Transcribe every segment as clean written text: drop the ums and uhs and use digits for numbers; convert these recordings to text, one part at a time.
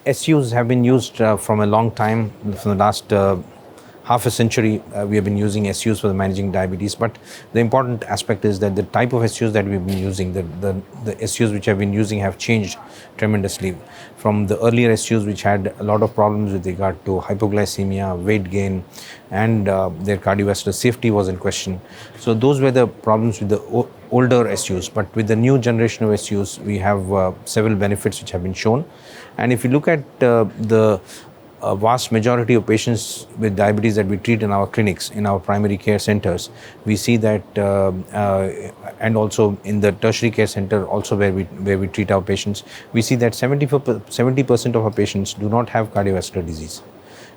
SUs have been used from a long time, from the last half a century. We have been using SUs for managing diabetes, but the important aspect is that the type of SUs that we've been using, the SUs which have been using have changed tremendously from the earlier SUs which had a lot of problems with regard to hypoglycemia, weight gain, and their cardiovascular safety was in question. So those were the problems with the older SUs, but with the new generation of SUs, we have several benefits which have been shown. And if you look at the vast majority of patients with diabetes that we treat in our clinics, in our primary care centers, we see that, and also in the tertiary care center, also where we treat our patients, we see that 70% of our patients do not have cardiovascular disease,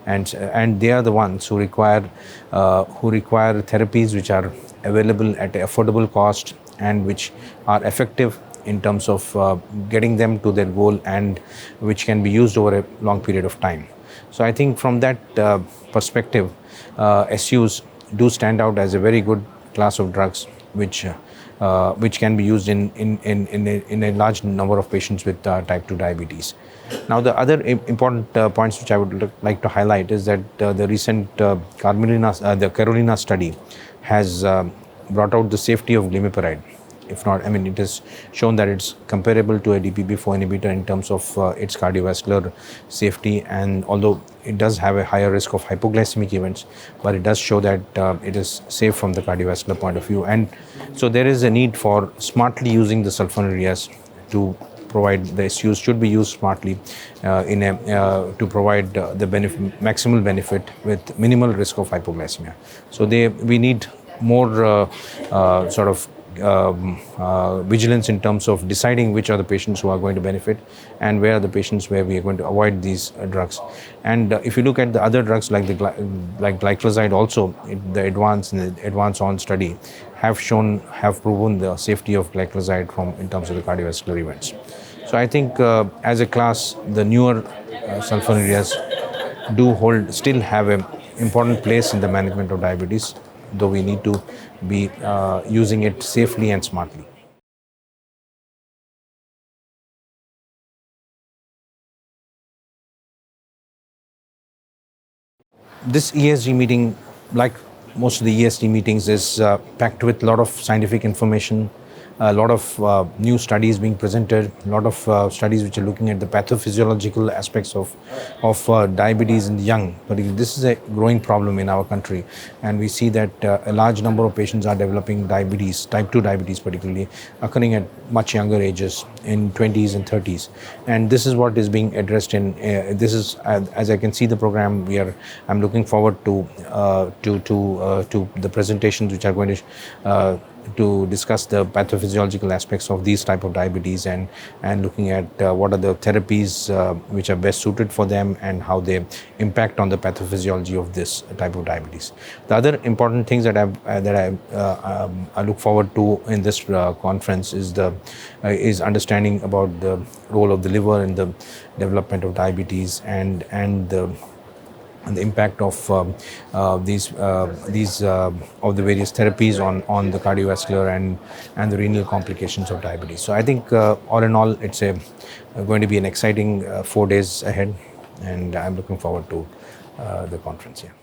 and they are the ones who require therapies which are available at an affordable cost and which are effective in terms of getting them to their goal, and which can be used over a long period of time. So I think from that perspective, SUs do stand out as a very good class of drugs which can be used in a large number of patients with type 2 diabetes. Now, the other important points which I would like to highlight is that the recent Carolina study has brought out the safety of glimepiride. If not, I mean, it has shown that it's comparable to a DPP-4 inhibitor in terms of its cardiovascular safety, and although it does have a higher risk of hypoglycemic events, but it does show that it is safe from the cardiovascular point of view. And so there is a need for smartly using the sulfonylureas to provide. The SUs should be used smartly to provide the maximal benefit with minimal risk of hypoglycemia. So we need more vigilance in terms of deciding which are the patients who are going to benefit and where are the patients where we are going to avoid these drugs. And if you look at the other drugs like glycoside also, the advance-on study have proven the safety of glycoside in terms of the cardiovascular events. So I think as a class, the newer sulfonylureas still have an important place in the management of diabetes, though we need to be using it safely and smartly. This EASD meeting, like most of the EASD meetings, is packed with a lot of scientific information, a lot of new studies being presented, a lot of studies which are looking at the pathophysiological aspects of diabetes in the young. But this is a growing problem in our country, and we see that a large number of patients are developing diabetes, type 2 diabetes particularly, occurring at much younger ages, in 20s and 30s. And this is what is being addressed in, this is, as I can see the program, I'm looking forward to the presentations which are going to discuss the pathophysiological aspects of these type of diabetes, and looking at what are the therapies which are best suited for them and how they impact on the pathophysiology of this type of diabetes. The other important things that I look forward to in this conference is understanding about the role of the liver in the development of diabetes, and the impact of the various therapies on the cardiovascular and the renal complications of diabetes. So I think all in all, it's going to be an exciting 4 days ahead, and I'm looking forward to the conference here.